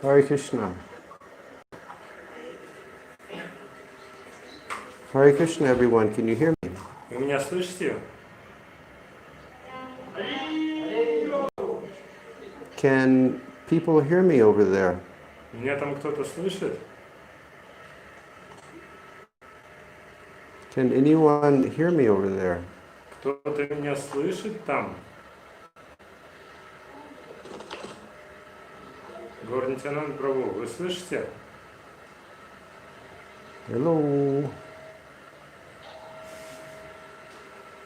Hare Krishna. Hare Krishna, everyone. Can you hear me? Вы меня слышите? Can people hear me over there? Меня там кто-то слышит? Can anyone hear me over there? Кто-то меня слышит там? Горнитянан Прабhu, вы слышите? Hello.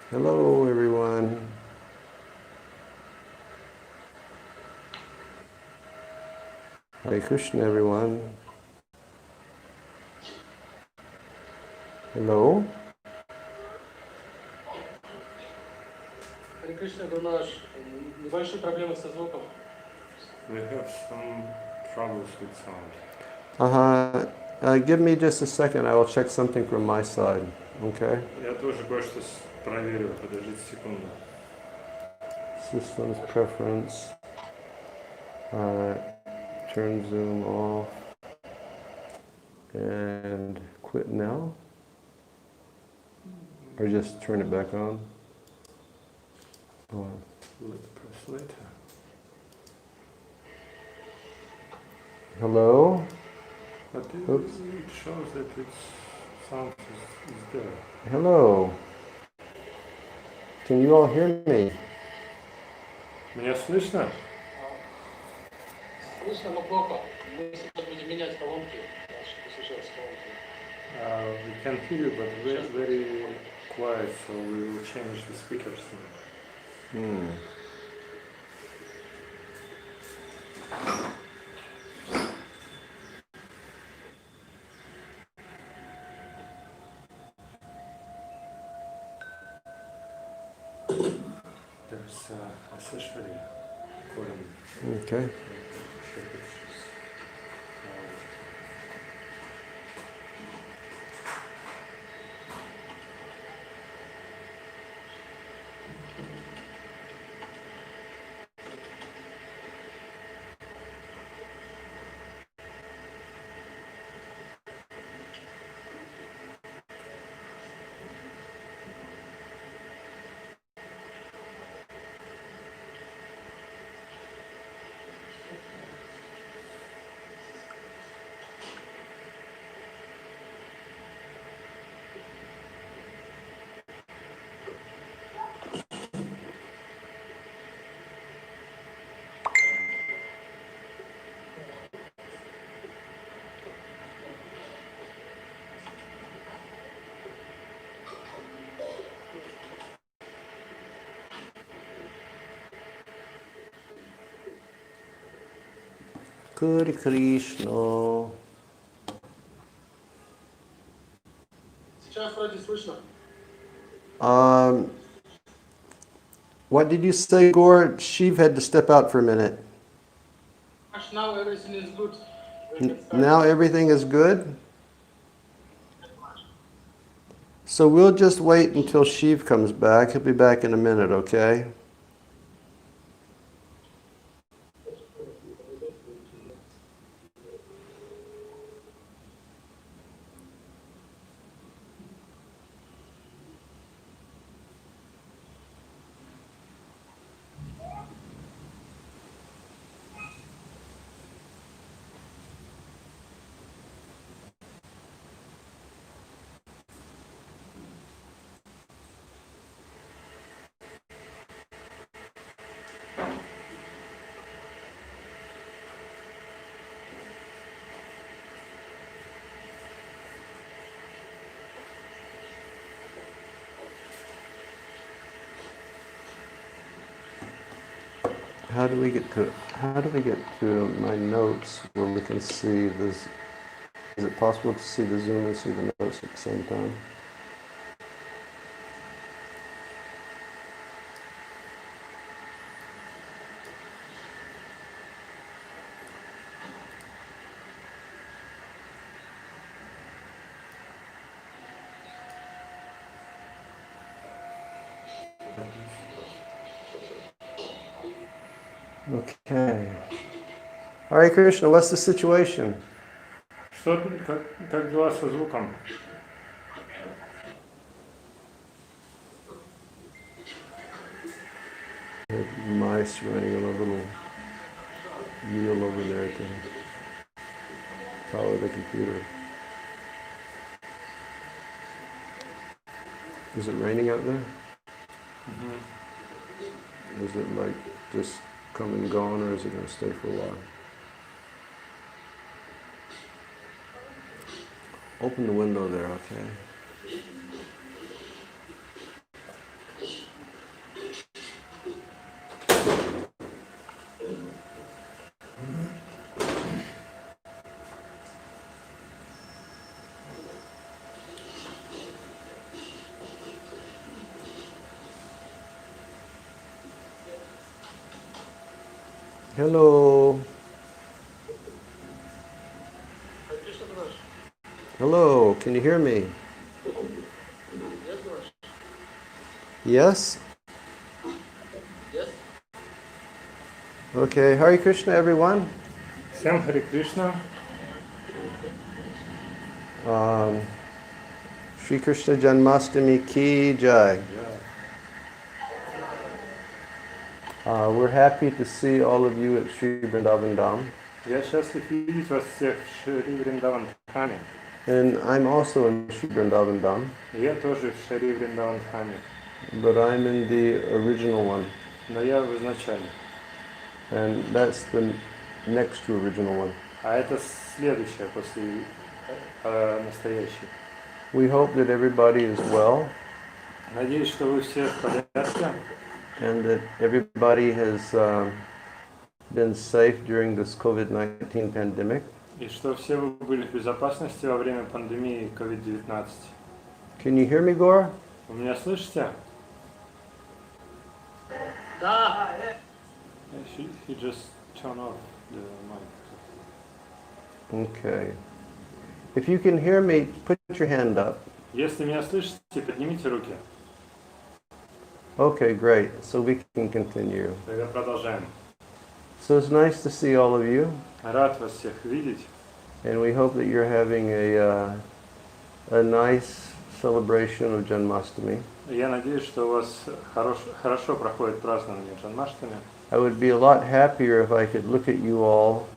Hello, everyone. Hare Krishna, everyone. Hello. Hare Krishna, Gurunаш, небольшие проблемы со звуком. We have some troubles with sound. Give me just a second. I will check something from my side. Okay? Я тоже кое-что проверю. Подождите секунду. Systems preference. Turn Zoom off. And quit now? Or just turn it back on? Let's press later. Hello? But it shows that its sound is there. Hello? Can you all hear me? Меня слышно? Слышно, но плохо. Мы сейчас будем менять колонки. We can hear you, but very, very quiet, so we will change the speakers. There's accessory recording. Okay. Hare Krishna. Сейчас вроде слышно. What did you say, Gaur? Shiv had to step out for a minute. Now everything is good. Now everything is good? So we'll just wait until Shiv comes back. He'll be back in a minute, okay? How do we get to my notes where we can see this? Is it possible to see the Zoom and see the notes at the same time? Okay. Hare Krishna, what's the situation? Что, как дела со звуком? Mice running on a little wheel over there to power the computer. Is it raining out there? Mm-hmm. Is it like just come and gone, or is it going to stay for a while? Open the window there, okay? Hello. Hello, can you hear me? Yes? Yes? Okay, Hare Krishna everyone. Всем Харе Кришна. Shri Krishna Janmashtami ki jai. We're happy to see all of you at Sri Vrindavan Dham. Я счастлив видеть вас всех в Шри Вриндаван Dhаме. And I'm also in Sri Vrindavan Dham, Я тоже в Шри Вриндаван Dhаме, but I'm in the original one. но я в изначальном. And that's the next to original one. А это следующее после настоящей. We hope that everybody is well Надеюсь, что вы все в порядке. and that everybody has been safe during this COVID-19 pandemic. И что все вы были в безопасности во время пандемии COVID-19. Can you hear me, Gora? Вы меня слышите? Да. He just turned off the mic. Okay. If you can hear me, put your hand up. Если меня слышите, поднимите руки. Okay, great. So we can continue. Тогда продолжаем. So it's nice to see all of you, Рад вас всех видеть. and we hope that you're having a nice celebration of Janmashtami. Я надеюсь, что у вас хорошо проходит празднование Джанмаштами. I would be a lot happier if I could look at you all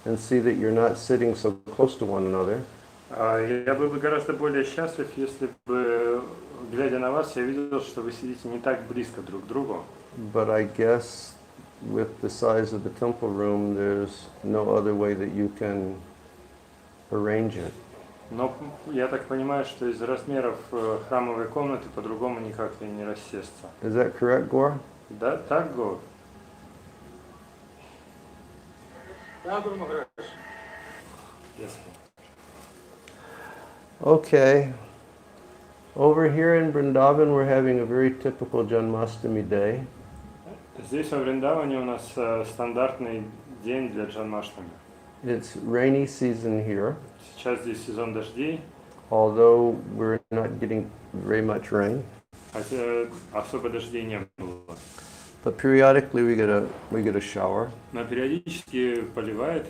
and see that you're not sitting so close to one another. Я был бы гораздо более счастлив, если бы, глядя на вас, я видел, что вы сидите не так близко друг к другу. But I guess with the size of the temple room, there's no other way that you can arrange it. Но я так понимаю, что из размеров храмовой комнаты по-другому никак и не рассесться. Is that correct, Gora? Да, так, Гор? Да, Гуру Махарадж. Yes. Okay. Over here in Vrindavan, we're having a very typical Janmashtami day. Здесь во Вриндаване у нас стандартный день для Джанмаштами. It's rainy season here, Сейчас здесь сезон дождей, although we're not getting very much rain. хотя особо дождей не было. But periodically we get a shower. Но периодически поливает.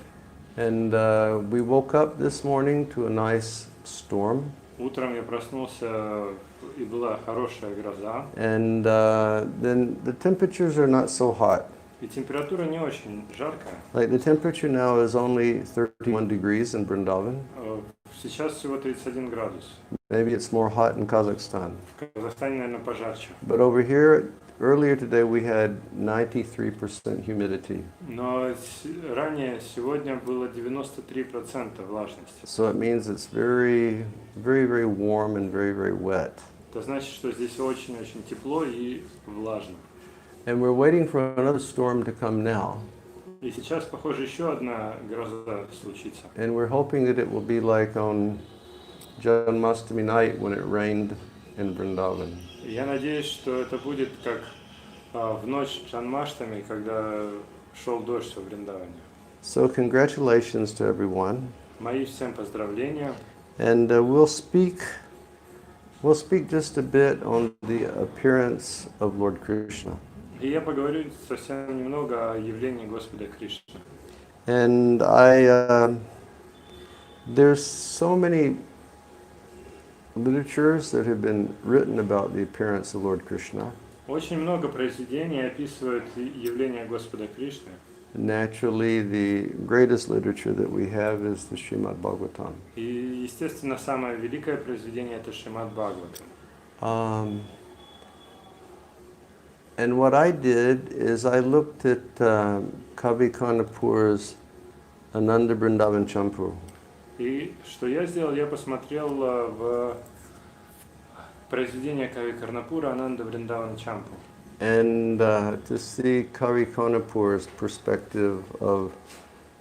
And we woke up this morning to a nice storm. Утром я проснулся, и была хорошая гроза. And then the temperatures are not so hot. И температура не очень жаркая. Like the temperature now is only 31 degrees in Vrindavan. Сейчас всего 31 градус. Maybe it's more hot in Kazakhstan. В Казахстане, наверное, пожарче. But over here, earlier today we had 93% humidity. Но ранее, сегодня было 93% влажности. So it means it's very, very, very warm and very, very wet. Это значит, что здесь очень-очень тепло и влажно. And we're waiting for another storm to come now. И сейчас, похоже, еще одна гроза случится. And we're hoping that it will be like on Janmashtami night when it rained in Vrindavan. Я надеюсь, что это будет как в ночь Джанмаштами, когда шел дождь во Вриндаване. So congratulations to everyone. Мои всем поздравления. And we'll speak just a bit on the appearance of Lord Kṛṣṇa. И я поговорю совсем немного о явлении Господа Кришны. And there's so many literatures that have been written about the appearance of Lord Krishna. Очень много произведений описывают явление Господа Кришны. Naturally, the greatest literature that we have is the Srimad Bhagavatam. И, естественно, самое великое произведение это Шримад Бхагаватам. And what I did is I looked at Kavi Kanapur's Ananda Vrindavan Champu. И что я сделал, я посмотрел в произведение Кави Карнапура Ананда Вриндавана Чампу. And to see Kavi Kanapur's perspective of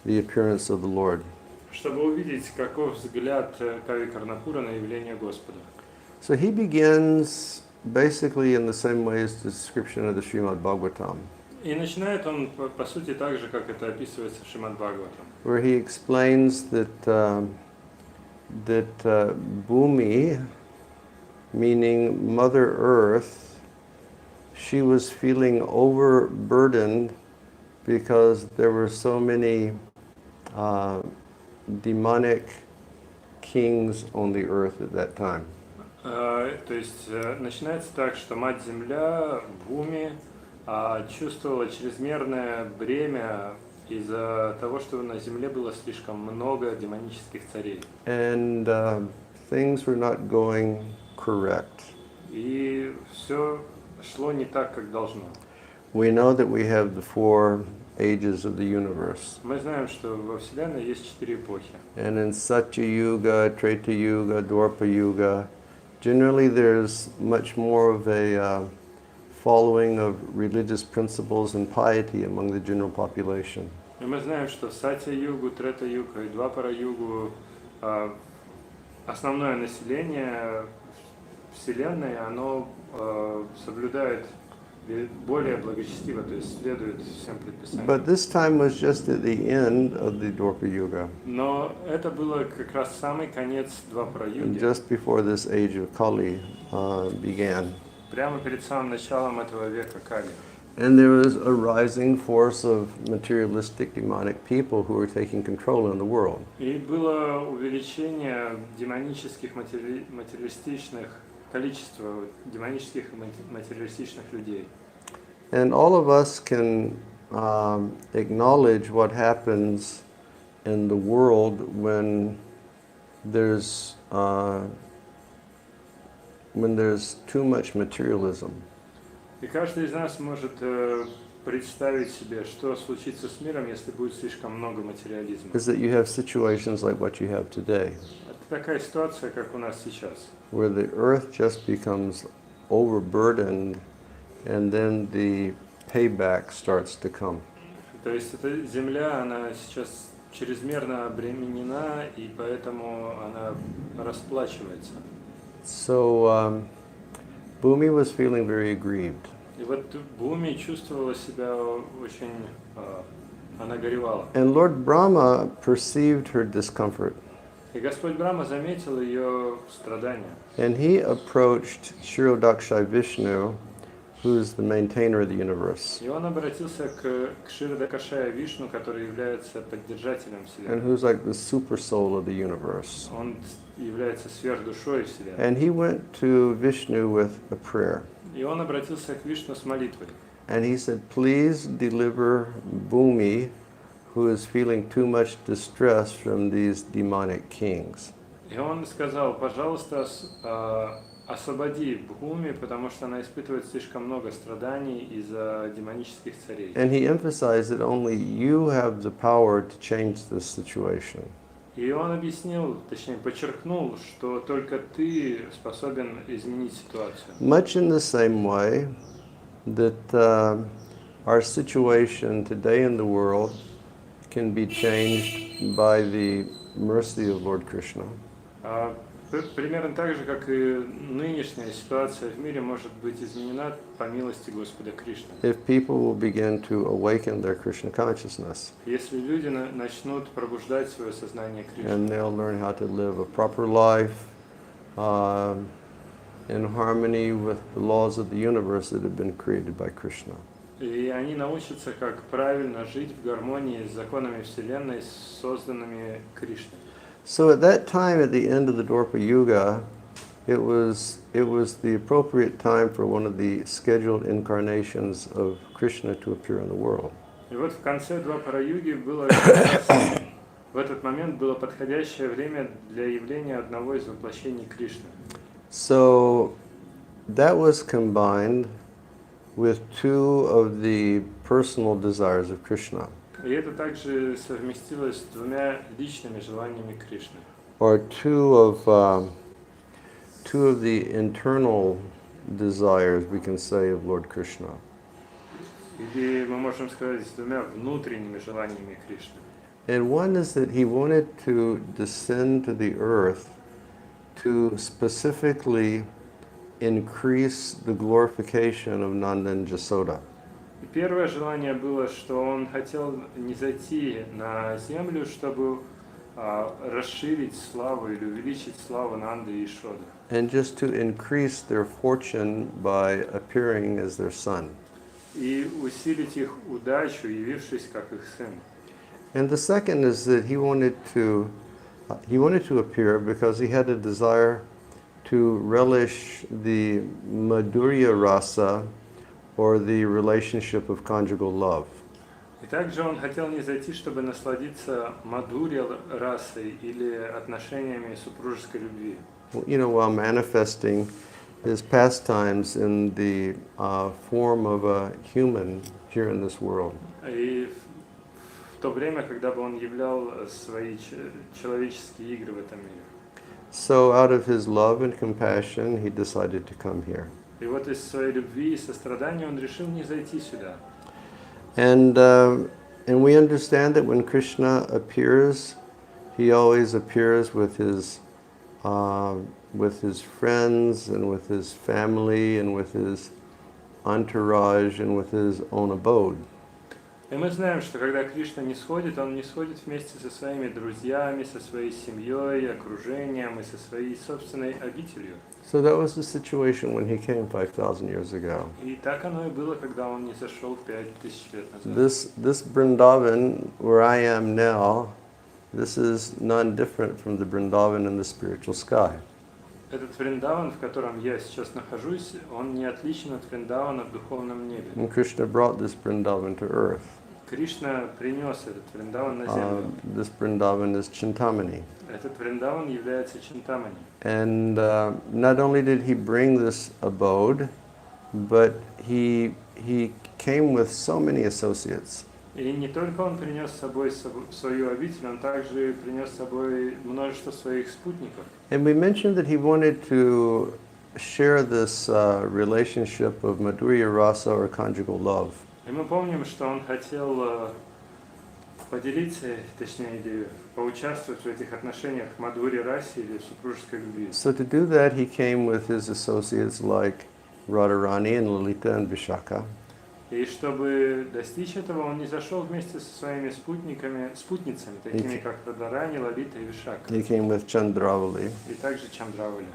the appearance of the Lord. Чтобы увидеть, каков взгляд Кави Карнапура на явление Господа. So he begins basically in the same way as the description of the Srimad Bhagavatam, И начинает он, по сути, так же, как это описывается в Шримад Бхагаватам. where he explains that Bhumi, meaning Mother Earth, she was feeling overburdened because there were so many demonic kings on the earth at that time. То есть начинается так, что Мать-Земля, Бхуми, чувствовала чрезмерное бремя из-за того, что на Земле было слишком много демонических царей. And things were not going correct. И все шло не так, как должно. We know that we have the 4 ages of the universe. Мы знаем, что во Вселенной есть 4 эпохи. And in Satya Yuga, Treta Yuga, Dwapara Yuga, generally there's much more of a following of religious principles and piety among the general population. И мы знаем, что в Сатья-югу, Трета-югу и Двапара-югу основное население Вселенной, оно соблюдает более благочестиво, то есть следует всем предписаниям. But this time was just at the end of the Dwapara Yuga, Но это было как раз самый конец Двапара-юги, just before this age of Kali began. прямо перед самым началом этого века Кали. And there was a rising force of materialistic demonic people who were taking control in the world. И было увеличение демонических материалистичных количества демонических материалистичных людей. And all of us can acknowledge what happens in the world when there's too much materialism. И каждый из нас может представить себе, что случится с миром, если будет слишком много материализма. Is that you have situations like what you have today, Это такая ситуация, как у нас сейчас, where the earth just becomes overburdened, and then the payback starts to come. То есть эта земля, она сейчас чрезмерно обременена, и поэтому она расплачивается. So Bhumi was feeling very aggrieved. И вот Бхуми чувствовала себя очень, она горевала. And Lord Brahma perceived her discomfort. И Господь Брахма заметил ее страдания. And he approached Kshirodaksha Vishnu, who is the maintainer of the universe, И он обратился к Кширадакашая Вишну, который является поддержателем and Вселенной. who's like the super soul of the universe. Он является сверхдушой Вселенной. And he went to Vishnu with a prayer. И он обратился к Вишну с молитвой. And he said, please deliver Bhumi, who is feeling too much distress from these demonic kings. И он сказал, пожалуйста, освободи Бхуми, потому что она испытывает слишком много страданий из-за демонических царей. And he emphasized that only you have the power to change this situation. И он объяснил, точнее подчеркнул, что только ты способен изменить ситуацию. Much in the same way that our situation today in the world can be changed by the mercy of Lord Krishna. Примерно так же, как и нынешняя ситуация в мире может быть изменена по милости Господа Кришны. If people will begin to awaken their Krishna consciousness, Если люди начнут пробуждать свое сознание and Кришны, they'll learn how to live a proper life in harmony with the laws of the universe that have been created by Krishna. И они научатся, как правильно жить в гармонии с законами Вселенной, созданными Кришной. So at that time, at the end of the Dwapara Yuga, it was the appropriate time for one of the scheduled incarnations of Krishna to appear in the world. И вот в конце Двапара-юги было как раз, в этот момент было подходящее время для явления одного из воплощений Кришны. So that was combined with two of the personal desires of Krishna, И это также совместилось с двумя личными желаниями Кришны. or two of the internal desires, we can say, of Lord Krishna. Или мы можем сказать, с двумя внутренними желаниями Кришны. And one is that he wanted to descend to the earth to specifically increase the glorification of Nanda and Jasoda. И первое желание было, что он хотел не зайти на землю, чтобы расширить славу или увеличить славу Нанды и Ишоды. And just to increase their fortune by appearing as their son. И усилить их удачу, явившись как их сын. And the second is that he wanted to appear because he had a desire to relish the madhurya rasa, or the relationship of conjugal love. И также он хотел не зайти, чтобы насладиться мадхурья расой или отношениями супружеской любви. You know, while manifesting his pastimes in the form of a human here in this world. И в то время, когда бы он являл свои человеческие игры в этом мире. So out of his love and compassion, he decided to come here. И вот из своей любви и сострадания он решил не зайти сюда. And we understand that when Krishna appears, he always appears with his friends and with his family and with his entourage and with his own abode. И мы знаем, что когда Кришна не сходит, он не сходит вместе со своими друзьями, со своей семьей, окружением и со своей собственной обителью. So that was the situation when he came 5,000 years ago. И так оно и было, когда он не зашел 5000 лет назад. This Vrindavan, where I am now, this is none different from the Vrindavan in the spiritual sky. Этот Вриндаван, в котором я сейчас нахожусь, он не отличен от Вриндавана в духовном небе. And Krishna brought this Vrindavan to earth. Кришна принес этот Вриндаван на землю. This Vrindavan is Chintamani. Этот Вриндаван является Чинтамани. And not only did he bring this abode, but he came with so many associates. И не только он принес с собой свою обитель, он также принес с собой множество своих спутников. And we mentioned that he wanted to share this relationship of madhurya rasa, or conjugal love. И мы помним, что он хотел поделиться, точнее, или поучаствовать в этих отношениях мадхури расе или супружеской любви. So to do that, he came with his associates like Radharani and Lalita and Vishaka. И чтобы достичь этого, он не зашел вместе со своими спутницами, такими как Радхарани, Лалита и Вишака. He came with Chandravali. И также Чандравали.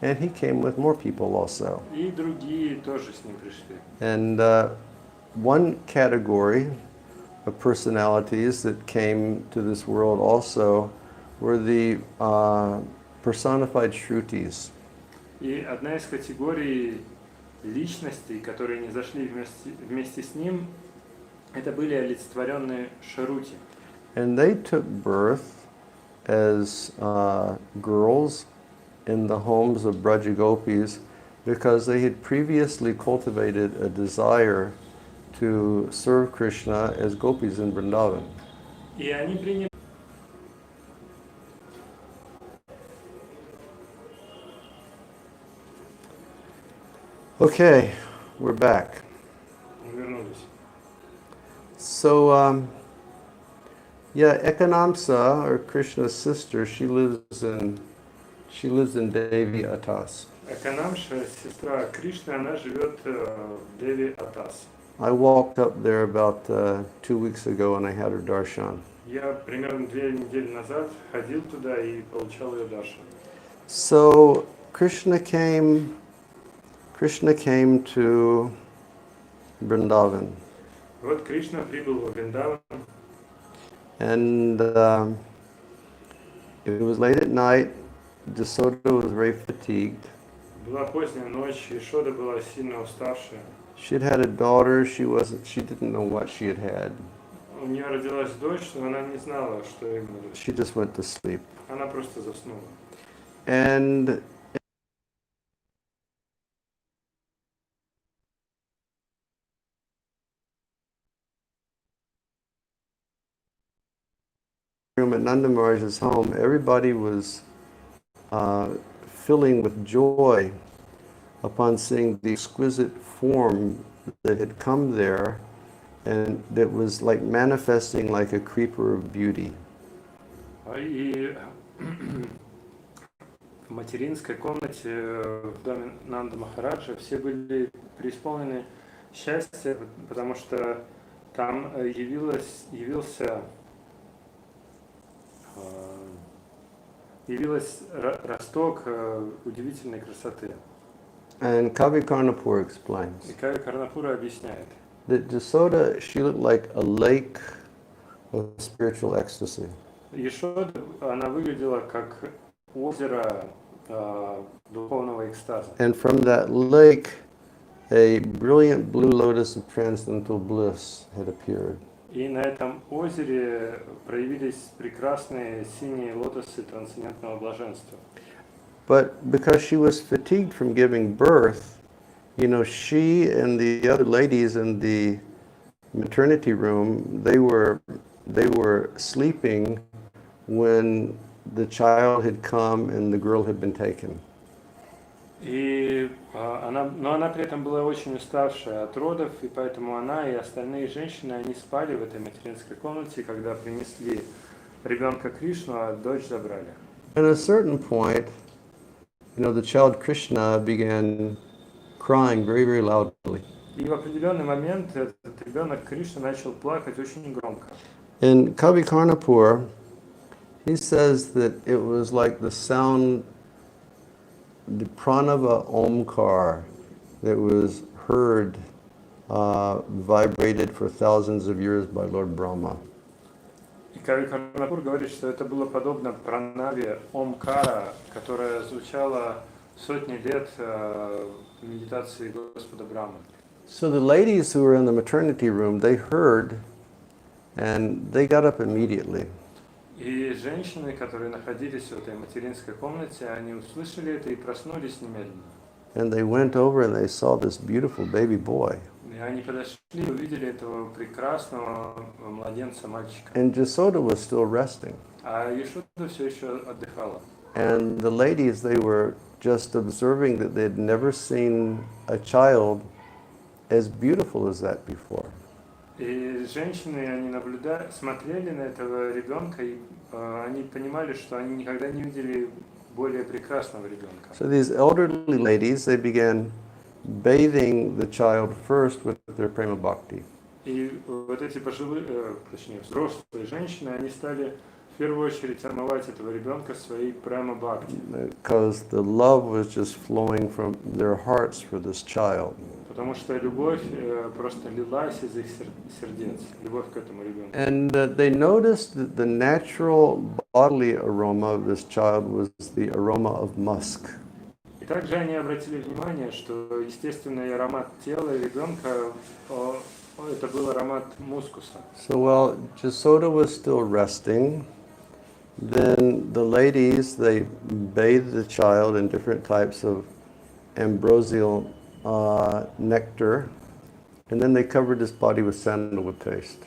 And he came with more people also. И другие тоже с ним пришли. And one category of personalities that came to this world also were the personified Shrutis. И одна из категорий личностей, которые не зашли вместе с ним, это были олицетворенные шарути. And they took birth as girls in the homes of Brajagopis because they had previously cultivated a desire to serve Krishna as gopis in Vrindavan. И они приняли. Okay, we're back. Вернулись. So, Ekanamsa, or Krishna's sister, she lives in Devi Atas. Эканамша, сестра Кришны, она живет в Деви Атас. I walked up there about 2 weeks ago and I had her darshan. Я примерно 2 недели назад ходил туда и получал ее даршан. So Krishna came to Vrindavan. Вот Кришна прибыл в Вриндаван, and it was late at night. Jasoda was very fatigued. была поздняя ночь, Ешода была сильно уставшая. She had a daughter. She didn't know what she had had. У нее родилась дочь, но она не знала, что именно. She just went to sleep. Она просто заснула. And room at Nanda Maharaj's home, everybody was filling with joy upon seeing the exquisite form that had come there, and that was like manifesting like a creeper of beauty. И в материнской комнате в доме Нанда Махараджа все были преисполнены счастья, потому что там явился росток удивительной красоты. And Kavi Karnapur explains И Кави Карнапура объясняет, that Jasoda, she looked like a lake of spiritual ecstasy. Ешода, она выглядела как озеро духовного экстаза. And from that lake, a brilliant blue lotus of transcendental bliss had appeared. И на этом озере проявились прекрасные синие лотосы трансцендентного блаженства. But because she was fatigued from giving birth, she and the other ladies in the maternity room, they were sleeping when the child had come and the girl had been taken. Но она при этом была очень ustavшая от родов, и поэтому она и остальные женщины, они спали в этой материнской комнате, когда принесли ребенка Кришну, а дочь забрали. At a certain point, the child Krishna began crying very, very loudly. И в определенный момент этот ребенок Кришна начал плакать очень громко. In Kavi Karnapur, he says that it was like the sound, the pranava omkar that was heard, vibrated for thousands of years by Lord Brahma. И Кави Карнапур говорит, что это было подобно пранаве Омкара, которая звучала сотни лет в медитации Господа Брамы. So the ladies who were in the maternity room, they heard, and they got up immediately. И женщины, которые находились в этой материнской комнате, они услышали это и проснулись немедленно. And they went over and they saw this beautiful baby boy. И они подошли и увидели этого прекрасного младенца мальчика. And Jasoda was still resting. А Ешода все еще отдыхала. And the ladies, they were just observing that they had never seen a child as beautiful as that before. И женщины, они смотрели на этого ребенка, и они понимали, что они никогда не видели более прекрасного ребенка. So these elderly ladies, they began bathing the child first with their prema bhakti. И вот эти взрослые женщины, они стали в первую очередь омывать этого ребенка своей према бхакти. Because the love was just flowing from their hearts for this child. Потому что любовь просто лилась из их сердец, любовь к этому ребенку. And they noticed that the natural bodily aroma of this child was the aroma of musk. И также они обратили внимание, что естественный аромат тела ребенка это был аромат мускуса. So while Jasoda was still resting, then the ladies, they bathed the child in different types of ambrosial nectar, and then they covered his body with sandalwood paste.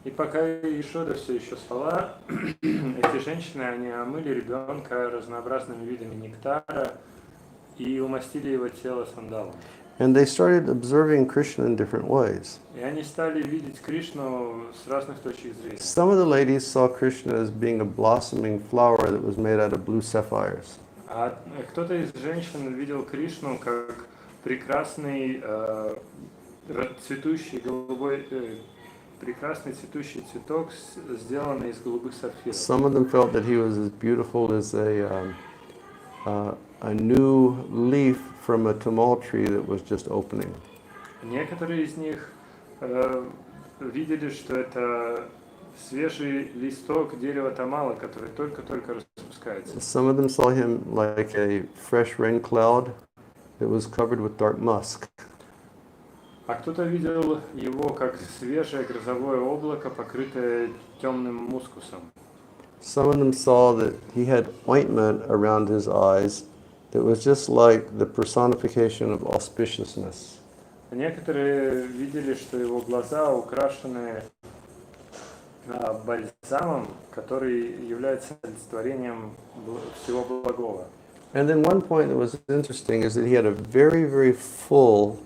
И пока Ешода все еще спала, эти женщины, они омыли ребенка разнообразными видами нектара и умастили его тело сандалом. And they started observing Krishna in different ways. И они стали видеть Кришну с разных точек зрения. Some of the ladies saw Krishna as being a blossoming flower that was made out of blue sapphires. А кто-то из женщин видел Кришну как прекрасный цветущий цветущий цветок, сделанный из голубых сапфиров. Some of them felt that he was as beautiful as a new leaf from a tamal tree that was just opening. Некоторые из них видели, что это свежий листок дерева тамала, который только-только распускается. Some of them saw him like a fresh rain cloud that was covered with dark musk. А кто-то видел его как свежее грозовое облако, покрытое темным мускусом. Some of them saw that he had ointment around his eyes that was just like the personification of auspiciousness. Некоторые видели, что его глаза украшены бальзамом, который является олицетворением всего благого. And then one point that was interesting is that he had a very, very full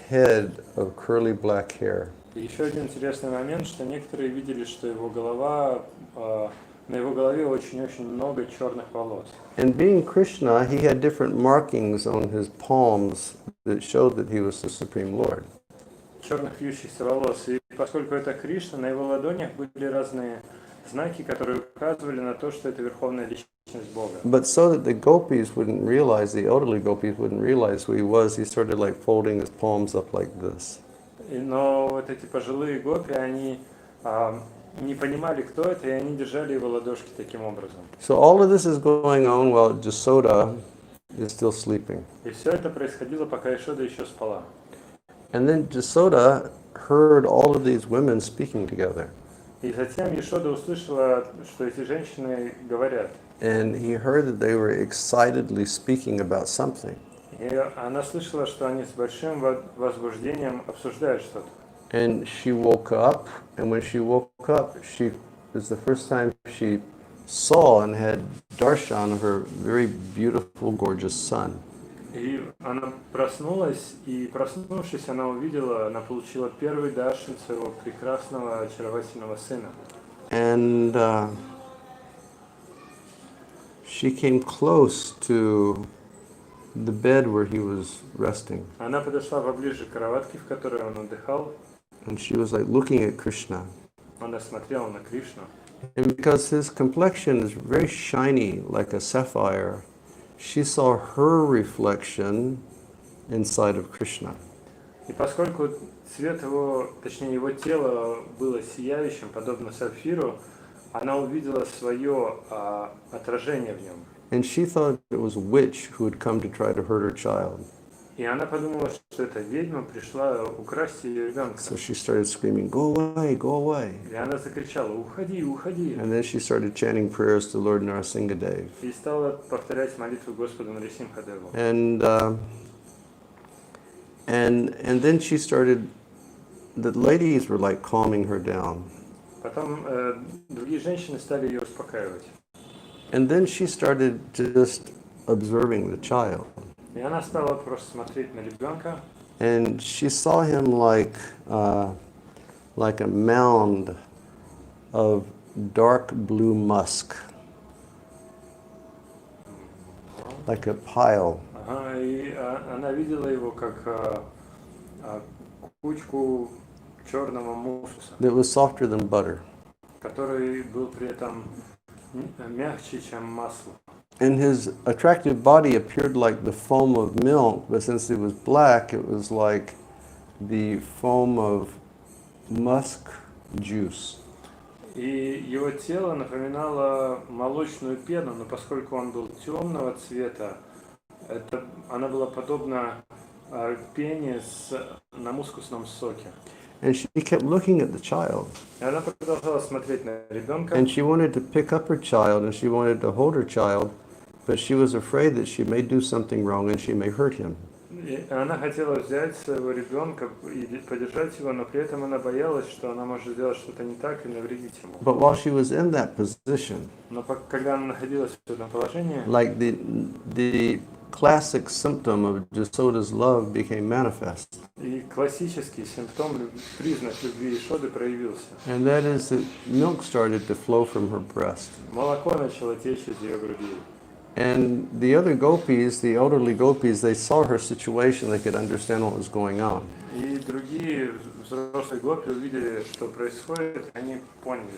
head of curly black hair. И еще один интересный момент, что некоторые видели, что его голова, на его голове очень-очень много черных волос. And being Krishna, he had different markings on his palms that showed that he was the Supreme Lord. Черных вьющихся волос. И поскольку это Кришна, на его ладонях были разные знаки, которые указывали на то, что это верховная личность Бога. But so that the gopis wouldn't realize, the elderly gopis wouldn't realize who he was, he started like folding his palms up like this. Но вот эти пожилые гопи, они не понимали, кто это, и они держали его ладошки таким образом. So all of this is going on while Jasoda is still sleeping. И все это происходило, пока Ишода еще спала. And then Jasoda heard all of these women speaking together. И затем Ишода услышала, что эти женщины говорят. And he heard that they were excitedly speaking about something. И она слышала, что они с большим возбуждением обсуждают что-то. And she woke up, and when she woke up, it was the first time she saw and had darshan of her very beautiful, gorgeous son. И она проснулась, и проснувшись, она увидела, она получила первый даршан своего прекрасного, очаровательного сына. And she came close to the bed where he was resting. Она подошла поближе к кроватке, в которой он отдыхал. And she was like looking at Krishna. Она смотрела на Кришну. And because his complexion is very shiny, like a sapphire, she saw her reflection inside of Krishna. И поскольку цвет его, точнее его тело было сияющим, подобно сапфиру, она увидела свое отражение в нем. And she thought it was a witch who had come to try to hurt her child. И она подумала, что эта ведьма пришла украсть ее ребенка. So she started screaming, "Go away, go away." И она закричала: "Уходи, уходи!" And then she started chanting prayers to Lord Narasimhadev. И стала повторять молитву Господу Нарисимхадеву. And then she started, the ladies were like calming her down. Потом другие женщины стали ее успокаивать. And then she started just observing the child. И она стала просто смотреть на ребенка. And she saw him like a mound of dark blue musk, like a pile. Ага, и она видела его как кучку черного мускуса, That was softer than butter. который был при этом мягче, чем масло. And his attractive body appeared like the foam of milk, but since it was black, it was like the foam of musk juice. И его тело напоминало молочную пену, но поскольку он был темного цвета, она была подобна пене на мускусном соке. And she kept looking at the child. И она продолжала смотреть на ребенка. And she wanted to pick up her child, and she wanted to hold her child, but she was afraid that she may do something wrong and she may hurt him. И она хотела взять своего ребенка и подержать его, но при этом она боялась, что она может сделать что-то не так и навредить ему. But while she was in that position, Но когда она находилась в этом положении, like the classic symptom of Jasoda's love became manifest. и классический симптом, признак любви Ишоды проявился. And that is that milk started to flow from her breast. Молоко начало течь из ее груди. And the other gopis, the elderly gopis, they saw her situation, they could understand what was going on. И другие взрослые гопи увидели, что происходит, они поняли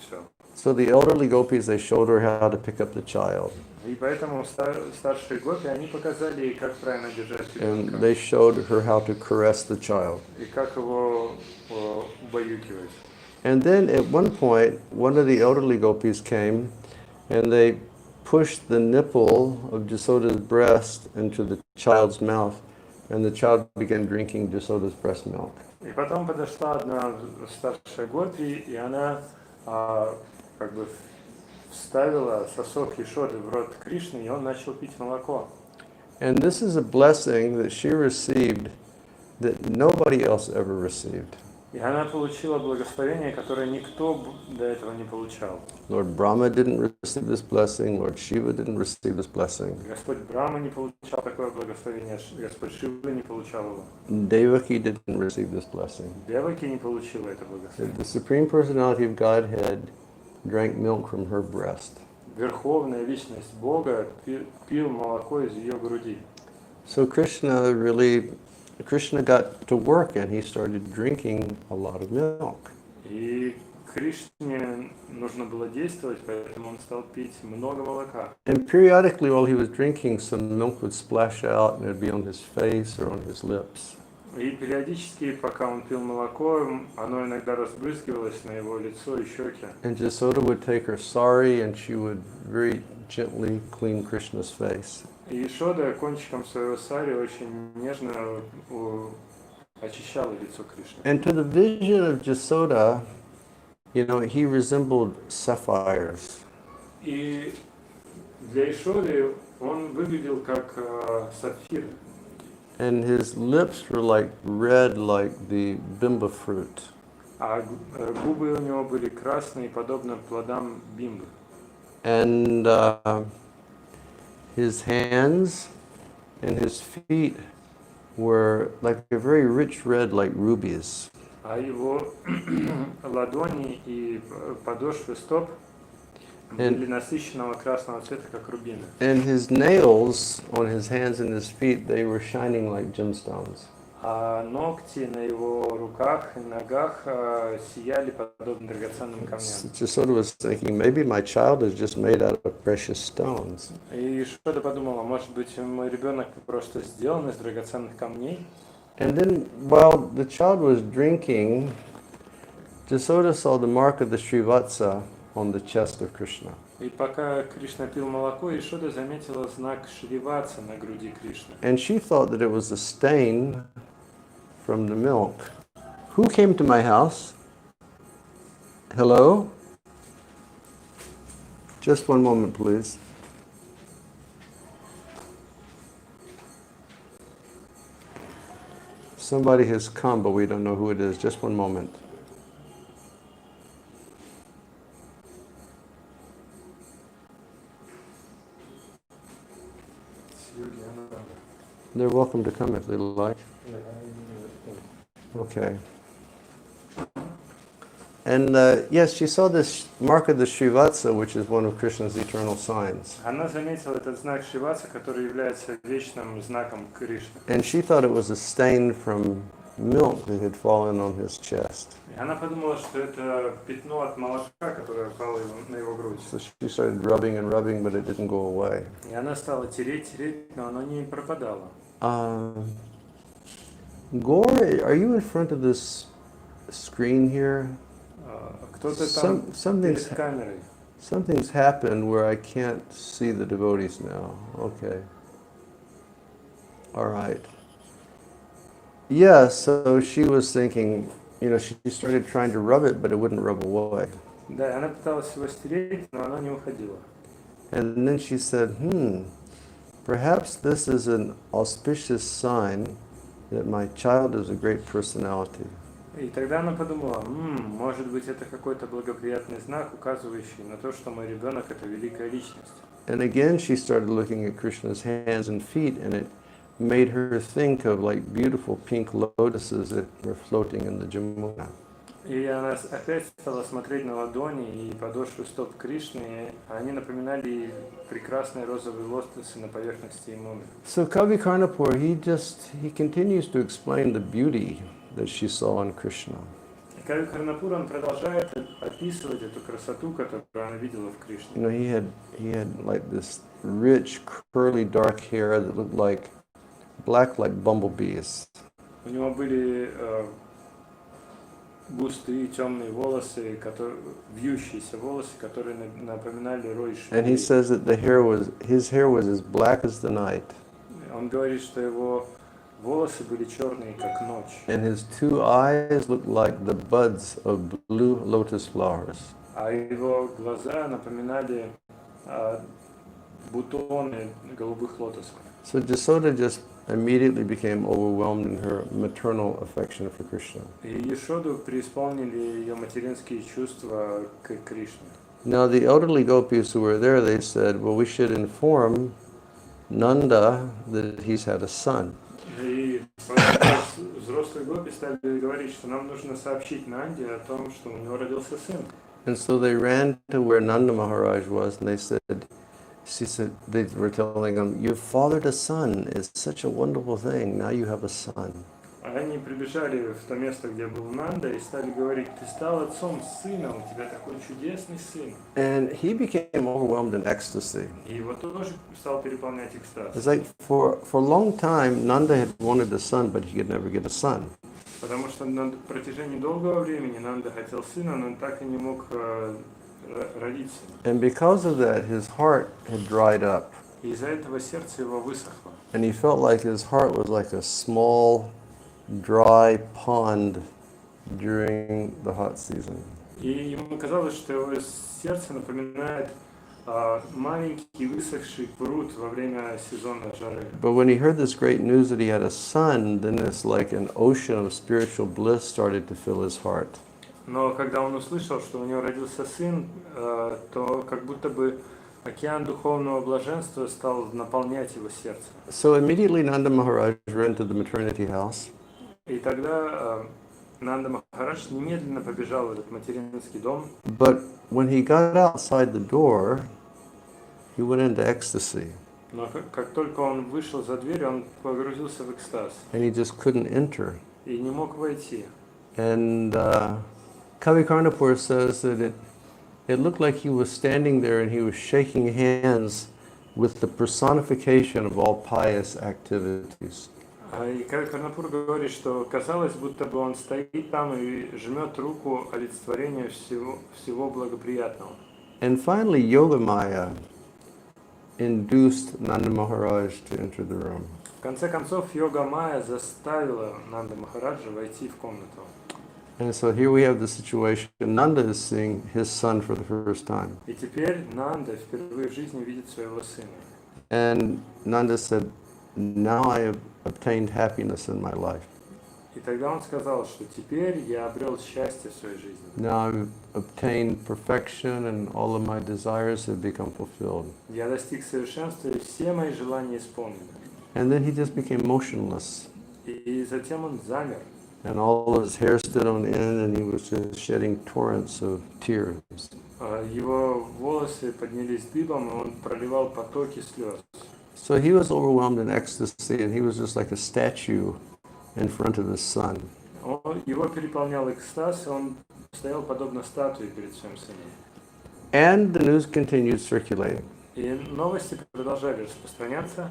все. So the elderly gopis, they showed her how to pick up the child. И поэтому старшие гопи, они показали ей, как правильно держать And ребенка. they showed her how to caress the child. И как его убаюкивать. And then at one point, one of the elderly gopis came and they pushed the nipple of Jasoda's breast into the child's mouth, and the child began drinking Jasoda's breast milk. И потом подошла одна старшая гопи, и она как бы вставила сосок Ешоды в рот Кришны, и он начал пить молоко. And this is a blessing that she received that nobody else ever received. И она получила благословение, которое никто до этого не получал. Lord Brahma didn't receive this blessing. Lord Shiva didn't receive this blessing. Господь Брахма не получал такое благословение, Господь Шива не получал его. Devaki didn't receive this blessing. Деваки не получила это благословение. The Supreme Personality of Godhead drank milk from her breast. Верховная личность Бога пил молоко из ее груди. So Krishna got to work and he started drinking a lot of milk. И Кришне нужно было действовать, поэтому он стал пить много молока. And periodically while he was drinking, some milk would splash out and it would be on his face or on his lips. И периодически, пока он пил молоко, оно иногда разбрызгивалось на его лицо и щеки. And Jasoda would take her sari and she would very gently clean Krishna's face. И Ешода кончиком своего сари очень нежно очищала лицо Кришны. And to the vision of Jasoda, he resembled sapphires. И для Ешоды он выглядел как сапфир. And his lips were like red, like the bimba fruit. А губы у него были красные, подобно плодам бимбы. And his hands and his feet were like a very rich red, like rubies. А его ладони и подошвы стоп были насыщенного красного цвета, как рубины. And his nails on his hands and his feet, they were shining like gemstones. А ногти на его руках и ногах сияли подобно драгоценным камням. Jasoda was thinking, maybe my child is just made out of precious stones. И Ешода подумала, может быть, мой ребенок просто сделан из драгоценных камней. And then while the child was drinking, Jasoda saw the mark of the Srivatsa on the chest of Krishna. И пока Кришна пил молоко, Ешода заметила знак Шриватса на груди Кришны. And she thought that it was a stain from the milk. Who came to my house? Hello? Just one moment, please. Somebody has come, but we don't know who it is. Just one moment. They're welcome to come if they like. Okay. And yes, she saw this mark of the Srivatsa, which is one of Krishna's eternal signs. Она заметила этот знак Шриватса, который является вечным знаком Кришны. And she thought it was a stain from milk that had fallen on his chest. И она подумала, что это пятно от молока, которое упало на его грудь. So she started rubbing and rubbing, but it didn't go away. И она стала тереть, но оно не пропадало. Gore, are you in front of this screen here? Кто-то там перед камерой. Something's happened where I can't see the devotees now. Okay. All right. Yeah, so she was thinking, she started trying to rub it, but it wouldn't rub away. Да, она пыталась его стереть, но оно не уходило. And then she said, perhaps this is an auspicious sign that my child is a great personality. И тогда она подумала, может быть, это какой-то благоприятный знак, указывающий на то, что мой ребенок – это великая личность. And again she started looking at Krishna's hands and feet, and it made her think of like beautiful pink lotuses that were floating in the Jamuna. И она опять стала смотреть на ладони и подошвы стоп Кришны, и они напоминали прекрасные розовые лотосы на поверхности имуны. So Kavi Karnapur, he continues to explain the beauty that she saw in Krishna. И Кави Карнапур, он продолжает описывать эту красоту, которую она видела в Кришне. You know, he had like this rich, curly, dark hair that looked like black, like bumblebees. У него были густые темные волосы, вьющиеся волосы, которые напоминали рой шмелей. And he says that his hair was as black as the night. Он говорит, что его волосы были черные, как ночь. And his two eyes looked like the buds of blue lotus flowers. А его глаза напоминали бутоны голубых лотосов. So Jasoda just immediately became overwhelmed in her maternal affection for Krishna. И Ешоду преисполнили ее материнские чувства к Кришне. Now the elderly gopis who were there, they said, well, we should inform Nanda that he's had a son. И взрослые гопи стали говорить, что нам нужно сообщить Нанде о том, что у него родился сын. And so they ran to where Nanda Maharaj was, and they were telling him, you've fathered a son. It's such a wonderful thing. Now you have a son. Они прибежали в то место, где был Нанда, и стали говорить, ты стал отцом сына, у тебя такой чудесный сын. And he became overwhelmed in ecstasy. И его тоже стал переполнять экстаз. It's like for a long time, Nanda had wanted a son, but he could never get a son. Потому что на протяжении долгого времени Нанда хотел сына, но он так и не мог родить сына. And because of that, his heart had dried up. И из-за этого сердце его высохло. And he felt like his heart was like a small, dry pond during the hot season. И ему казалось, что его сердце напоминает маленький высохший пруд во время сезона жары. But when he heard this great news that he had a son, then it's like an ocean of spiritual bliss started to fill his heart. Но когда он услышал, что у него родился сын, то как будто бы океан духовного блаженства стал наполнять его сердце. So immediately Nanda Maharaj ran to the maternity house. И тогда Нанда Махарадж немедленно побежал в этот материнский дом. But when he got outside the door, he went into ecstasy. Но как только он вышел за дверь, он погрузился в экстаз. And he just couldn't enter. И не мог войти. And Kavi Karnapur says that it looked like he was standing there and he was shaking hands with the personification of all pious activities. И Кави Карнапур говорит, что казалось, будто бы он стоит там и жмет руку олицетворению всего благоприятного. And finally, Yogamaya induced Nanda Maharaj to enter the room. В конце концов, Йога Майя заставила Нанда Махараджа войти в комнату. And so here we have the situation. Nanda is seeing his son for the first time. И теперь Нанда впервые в жизни видит своего сына. And Nanda said, now I have obtained happiness in my life. И тогда он сказал, что теперь я обрел счастье в своей жизни. Now I've obtained perfection and all of my desires have become fulfilled. Я достиг совершенства, и все мои желания исполнены. And then he just became motionless. И затем он замер. And all of his hair stood on end and he was just shedding torrents of tears. Его волосы поднялись дыбом, и он проливал потоки слез. So he was overwhelmed in ecstasy and he was just like a statue in front of his son. Его переполнял экстаз, и он стоял подобно статуе перед своим сыном. And the news continued circulating. И новости продолжали распространяться.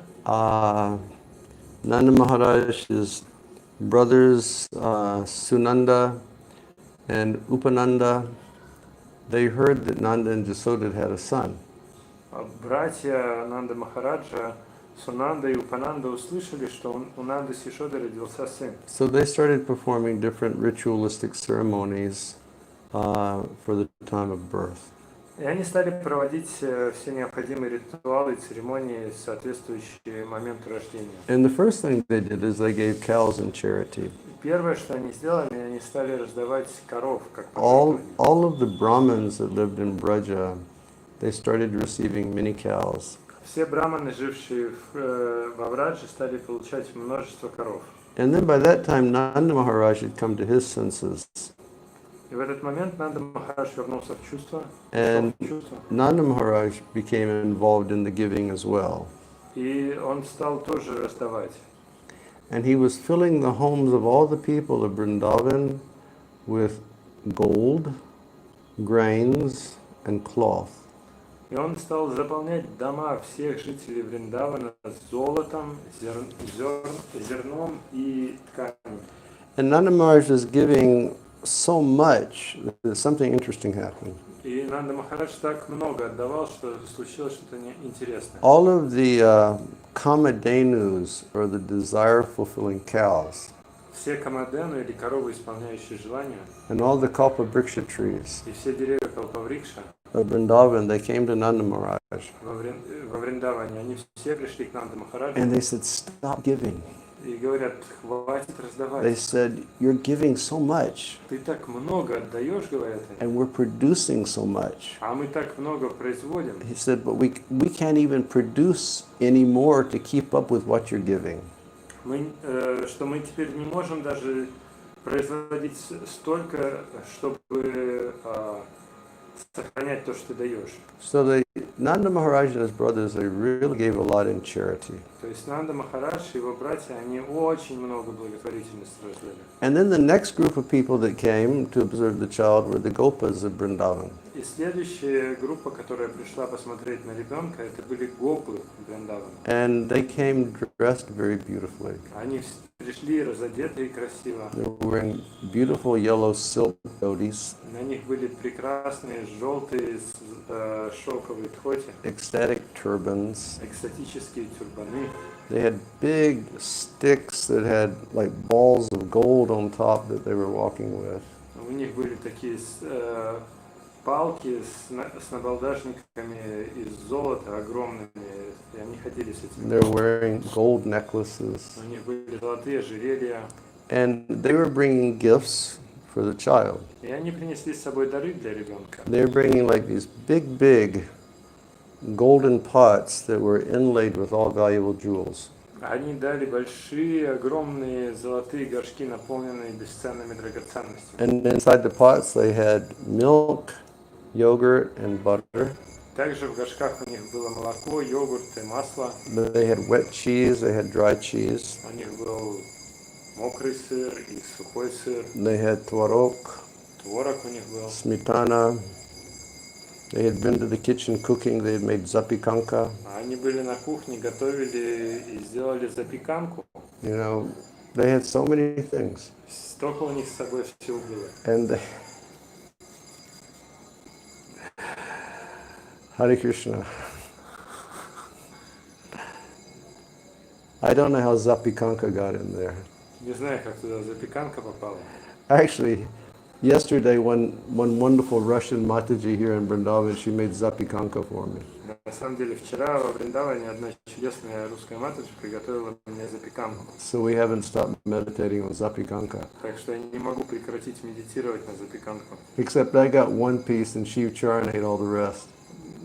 Nanda Maharaj's brothers, Sunanda and Upananda, they heard that Nanda and Jasoda had a son. Братья Нанда Махараджа, Сунанда и Упананда услышали, что у Нанды с Ешодой родился сын. So they started performing different ritualistic ceremonies for the time of birth. И они стали проводить все необходимые ритуалы и церемонии, соответствующие моменту рождения. And the first thing they did is they gave cows in charity. Первое, что они сделали, они стали раздавать коров, как All пожертвование. of the Brahmins that lived in Braja, they started receiving many cows. Все браманы, жившие во Врадже, стали получать множество коров. And then by that time, Nanda Maharaj had come to his senses. И в этот момент Нанда Махарадж вернулся в чувство, And пришел в чувство, Nanda Maharaj became involved in the giving as well. и он стал тоже раздавать. And he was filling the homes of all the people of Vrindavan with gold, grains, and cloth. И он стал заполнять дома всех жителей Вриндавана золотом, зерном и тканью. And Nanda Maharaj was giving so much that something interesting happened. И Нанда Махарадж так много отдавал, что случилось что-то интересное. All of the kamadhenus, or the desire-fulfilling cows, Все камадену или коровы, исполняющие желания, and all the kalpabriksha trees и все деревья Калпаврикша of Vrindavan, they came to Nanda Maharaj во Вриндаване, они все пришли к Нанда Махараджу and they said, "Stop giving." и говорят, хватит They раздавать. said, "You're giving so much, Ты так много отдаешь, говорят они, and we're producing so much." а мы так много производим. He said, "But we can't even produce any more to keep up with what you're giving." Что мы теперь не можем даже производить столько, чтобы сохранять то, что ты даешь. So Nanda Maharaj and his brothers, they really gave a lot in charity. То есть Нанда Махарадж и его братья, они очень много благотворительности раздали. And then the next group of people that came to observe the child were the Gopas of Vrindavan. И следующая группа, которая пришла посмотреть на ребенка, это были гопы Вриндавана. And they came dressed very beautifully. Они пришли разодетые красиво. They were wearing beautiful yellow silk dhotis, На них были прекрасные желтые шелковые тхоти, ecstatic turbans. экзотические тюрбаны. They had big sticks that had like balls of gold on top that they were walking with. У них были такие палки с набалдашниками из золота огромными, и они ходили с этими. They're wearing gold necklaces. У них были золотые ожерелья, And they were bringing gifts for the child. и они принесли с собой дары для ребенка. They were bringing like these big golden pots that were inlaid with all valuable jewels. Они дали большие, огромные золотые горшки, наполненные бесценными драгоценностями. And inside the pots they had milk, yogurt, and butter. Также в горшках у них было молоко, йогурт и масло. They had wet cheese, they had dry cheese. У них был мокрый сыр и сухой сыр. They had tvarok, Творог у них был. smetana. They had been to the kitchen cooking, they had made zapikanka. Они были на кухне, готовили и сделали запеканку. You know, they had so many things. Столько у них с собой всего было. And Hare Krishna. I don't know how zapikanka got in there. Не знаю, как туда запеканка попала. Actually, yesterday, one wonderful Russian Mataji here in Vrindavan, she made zapikanka for me. На самом деле, вчера во Вриндаване одна чудесная русская матушка приготовила мне запеканку. So we haven't stopped meditating on zapikanka. Так что я не могу прекратить медитировать на запеканку. Except I got one piece and Shiv Charan ate all the rest.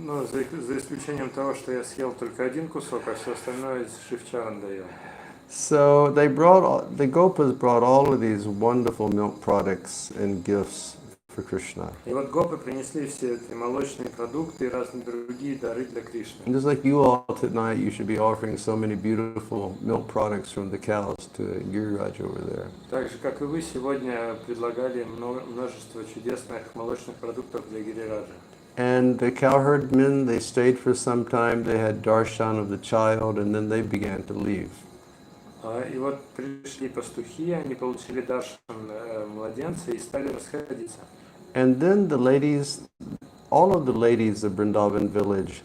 Ну, за исключением того, что я съел только один кусок, а все остальное Шивчаран доел. So the Gopas brought all of these wonderful milk products and gifts for Krishna. И вот гопы принесли все эти молочные продукты и разные другие дары для Кришны. And just like you all tonight, you should be offering so many beautiful milk products from the cows to Giriraj over there. Так же, как и вы, сегодня предлагали множество чудесных молочных продуктов для Гирираджа. And the cowherdmen, they stayed for some time, they had darshan of the child, and then they began to leave. И вот пришли пастухи, они получили даршан младенца и стали расходиться. And then the ladies, all of the ladies of Vrindavan village,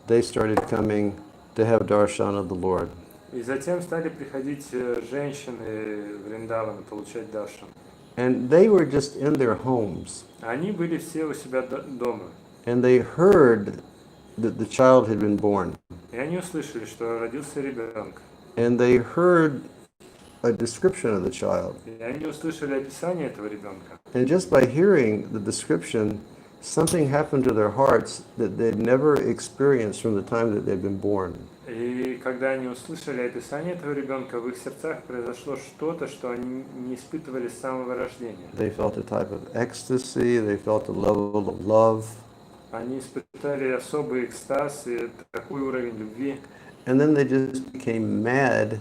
they started coming to have darshan of the Lord. И затем стали приходить женщины Вриндавана получать даршан. And they were just in their homes. Они были все у себя дома. And they heard that the child had been born. И они услышали, что родился ребенок. And they heard a description of the child. И они услышали описание этого ребенка. And just by hearing the description, something happened to their hearts that they'd never experienced from the time that they'd been born. И когда они услышали описание этого ребенка, в их сердцах произошло что-то, что они не испытывали с самого рождения. They felt a type of ecstasy, they felt a level of love. Они испытали особый экстаз и такой уровень любви. And then they just became mad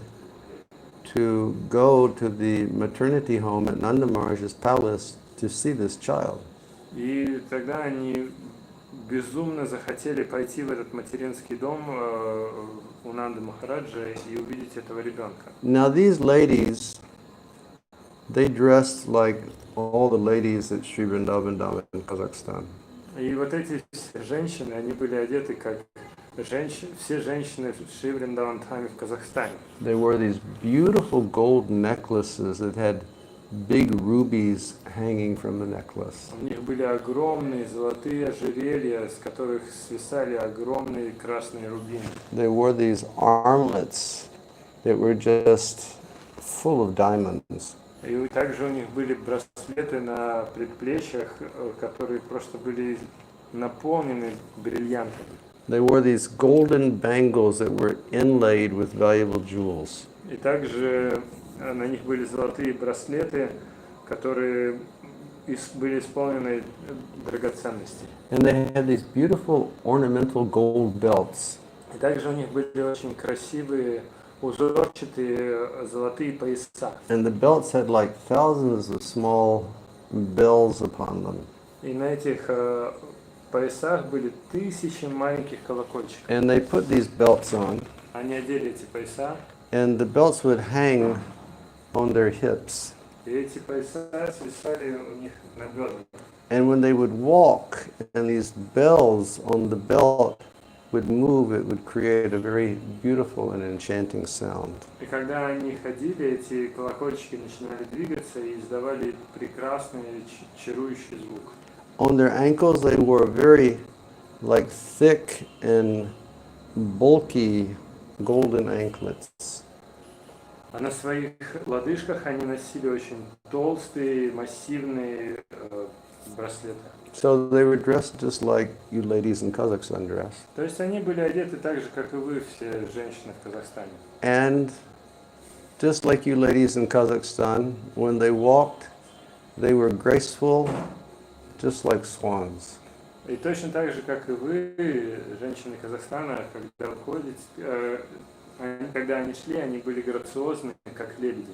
to go to the maternity home at Nanda Maharaj's palace to see this child. И тогда они безумно захотели пойти в этот материнский дом у Нанды Махараджа и увидеть этого ребенка. Now these ladies, they dressed like all the ladies at Sri Vrindavan Dham in Kazakhstan. И вот эти женщины, они были одеты как все женщины в Шри Вриндаван Dhаме в Казахстане. They wore these beautiful gold necklaces that had big rubies hanging from the necklace. У них были огромные золотые ожерелья, с которых свисали огромные красные рубины. They wore these armlets that were just full of diamonds. И также у них были браслеты на предплечьях, которые просто были наполнены бриллиантами. They wore these golden bangles that were inlaid with valuable jewels. И также на них были золотые браслеты, которые были исполнены драгоценностей. And they had these beautiful ornamental gold belts. И также у них были очень красивые узорчатые золотые пояса. And the belts had like thousands of small bells upon them. И на этих поясах были тысячи маленьких колокольчиков. And they put these belts on, Они одели эти пояса, and the belts would hang on their hips. и эти пояса свисали у них на бедрах. And when they would walk, and these bells on the belt would move, it would create a very beautiful and enchanting sound. И когда они ходили, эти колокольчики начинали двигаться и издавали прекрасный чарующий звук. On their ankles, they wore very like thick and bulky golden anklets. А на своих лодыжках они носили очень толстые, массивные браслеты. So they were dressed just like you ladies in Kazakhstan dress. То есть они были одеты так же, как и вы, все женщины в Казахстане. And just like you ladies in Kazakhstan, when they walked, they were graceful, just like swans. И точно так же, как и вы, женщины Казахстана, когда выходите, когда они шли, они были грациозны, как лебеди.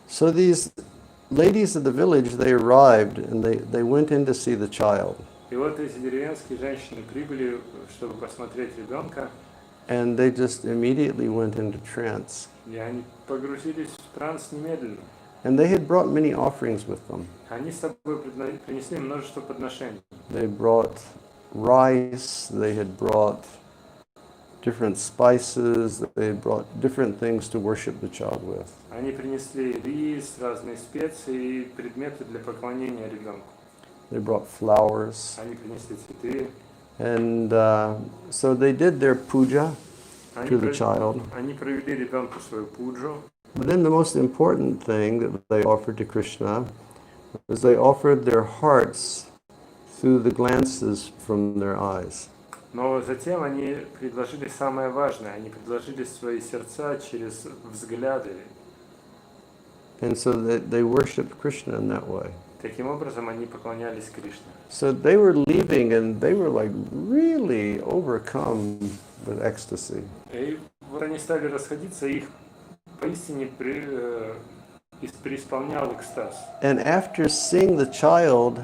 So these ladies of the village, they arrived and they went in to see the child. И вот эти деревенские женщины прибыли, чтобы посмотреть ребенка, And they just immediately went into trance. и они погрузились в транс немедленно. And they had brought many offerings with them. Они с собой принесли множество подношений. They brought rice, they had brought different spices, they had brought different things to worship the child with. Они принесли рис, разные специи и предметы для поклонения ребенку. They brought flowers. Они принесли цветы. And so they did their puja to the child. Они провели ребенку свою пуджу. But then the most important thing that they offered to Krishna was they offered their hearts through the glances from their eyes. Но затем они предложили самое важное. Они предложили свои сердца через взгляды. And so they worshiped Krishna in that way. Таким образом, они поклонялись Кришне. So they were leaving and they were like really overcome with ecstasy. И вот они стали расходиться, их поистине преисполнял экстаз. And after seeing the child,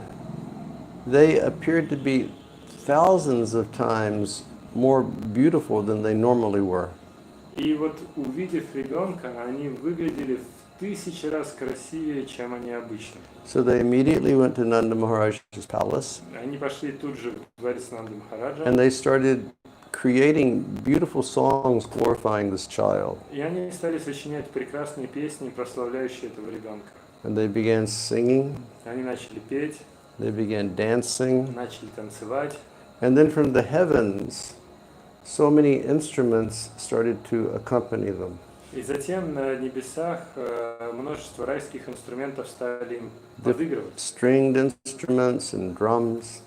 they appeared to be thousands of times more beautiful than they normally were. И вот увидев ребенка, они выглядели в 1000 раз красивее, чем они обычно. So they immediately went to Nanda Maharaj's palace. Они пошли тут же в дворец Нанды Махараджа. And they started creating beautiful songs glorifying this child. И они стали сочинять прекрасные песни, прославляющие этого ребенка. And they began singing, Они начали петь, they began dancing, начали танцевать. and then from the heavens, so many instruments started to accompany them. И затем на небесах множество райских инструментов стали им подыгрывать. Stringed instruments and drums.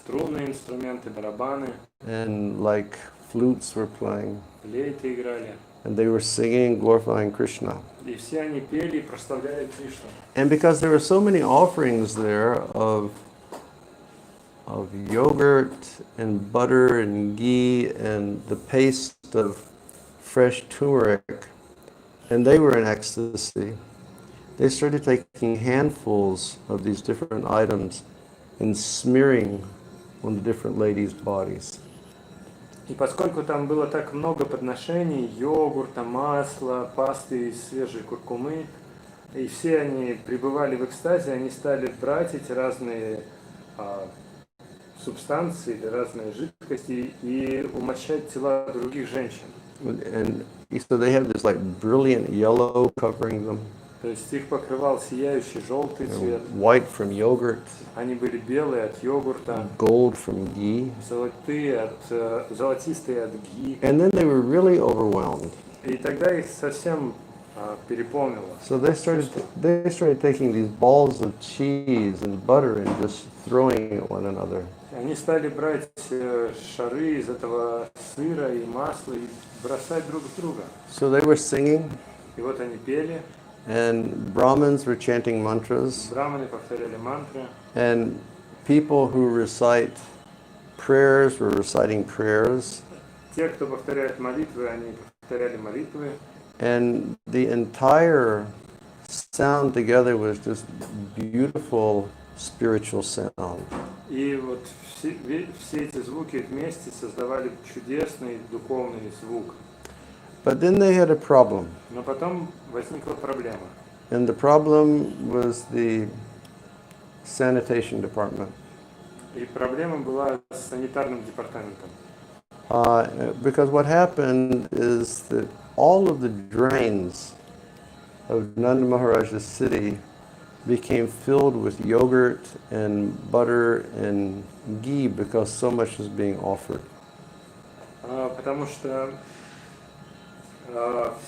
струнные инструменты, барабаны, and like flutes were playing. флейты играли. And they were singing, glorifying Krishna. И все они пели и прославляли Кришну. And because there were so many offerings there of yogurt and butter and ghee and the paste of fresh turmeric, and they were in ecstasy, they started taking handfuls of these different items and smearing on the different ladies' bodies. И поскольку там было так много подношений, йогурта, масла, пасты из свежей куркумы, и все они пребывали в экстазе, они стали брать эти разные субстанции, разные жидкости и умощать тела других женщин. And so they have this like brilliant yellow covering them. То есть их покрывал сияющий желтый цвет. White from yogurt. Они были белые от йогурта. Gold from ghee. Золотистые от ги. And then they were really overwhelmed. И тогда их совсем переполнило. So they started taking these balls of cheese and butter and just throwing it at one another. Они стали брать шары из этого сыра и масла и бросать друг в друга. So they were singing. И вот они пели. And Brahmins were chanting mantras. Браманы повторяли мантры. And people who recite prayers were reciting prayers. Те, кто повторяет молитвы, они повторяли молитвы. And the entire sound together was just beautiful spiritual sound. И вот все эти звуки вместе создавали чудесный духовный звук. But then they had a problem. Но потом возникла проблема. And the problem was the sanitation department. И проблема была с санитарным департаментом. Because what happened is that all of the drains of Nanda Maharaj's city became filled with yogurt and butter and ghee because so much was being offered. Потому что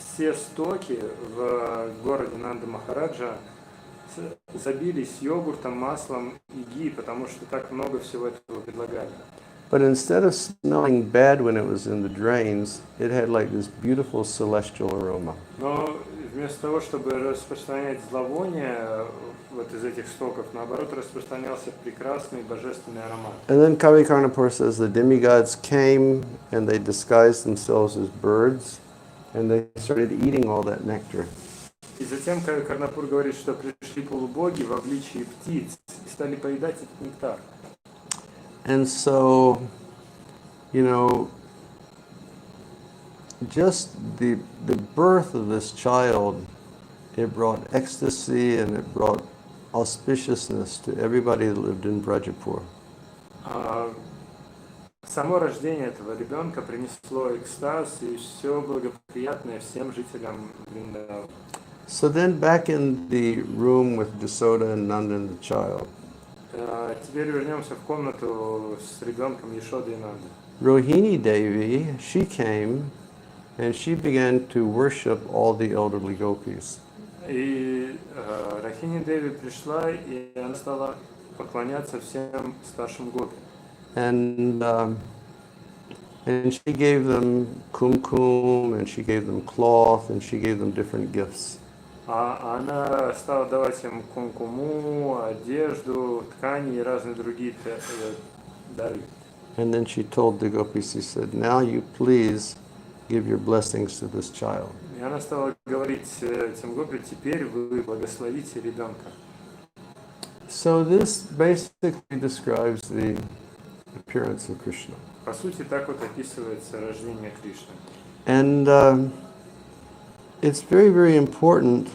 все стоки в городе Нанда Махараджа забились йогуртом, маслом и ги, потому что так много всего этого предлагали. But instead of smelling bad when it was in the drains, it had like this beautiful celestial aroma. Но вместо того, чтобы распространять зловоние вот из этих стоков, наоборот, распространялся прекрасный божественный аромат. And then Kavi Karnapur says the demigods came and they disguised themselves as birds and they started eating all that nectar. И затем Карнапур говорит, что пришли полубоги в обличии птиц и стали поедать этот нектар. And so, you know, just the birth of this child, it brought ecstasy and it brought auspiciousness to everybody that lived in Brajapur. Само рождение этого ребенка принесло экстаз и все благоприятное всем жителям Вриндавана. So then back in the room with Jasoda and Nanda and the child. Теперь вернемся в комнату с ребенком Яшоды и Нанды. Rohini Devi, she came and she began to worship all the elderly gopis. И Рахини Деви пришла, и она стала поклоняться всем старшим гопи. And she gave them kumkum, and she gave them cloth, and she gave them different gifts. Она стала давать им кумкуму, одежду, ткани и разные другие дары. And then she told the gopis, she said, now you please give your blessings to this child. И она стала говорить этим гопи, теперь вы благословите ребенка. So this basically describes the appearance of Krishna. По сути, так вот описывается рождение Кришны. And it's very, very important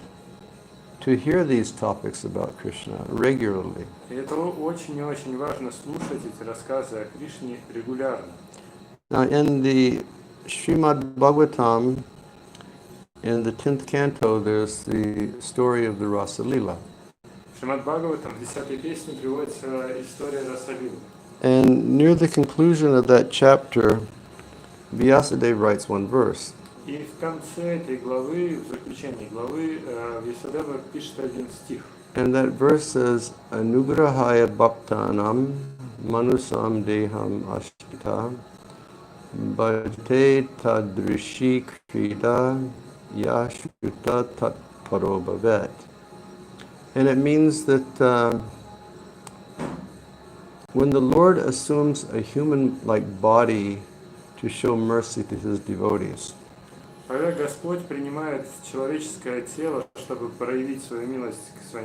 to hear these topics about Krishna regularly. И это очень и очень важно слушать эти рассказы о Кришне регулярно. Now in the Srimad Bhagavatam, in the 10th canto, there's the story of the Rasa Lila. В Шримад Бхагаватам в 10-й песне приводится история Расалилы. And near the conclusion of that chapter, Vyasadeva writes one verse. И в конце этой главы, в заключении главы, Вьясадева пишет один стих. And that verse says, Anugrahaya Bhaktanam manusam deham ashtita bhajte tadrishi krida yashuta tat parobhavet. And it means that when the Lord assumes a human-like body to show mercy to his devotees, Когда Господь принимает человеческое тело, чтобы проявить свою милость к своим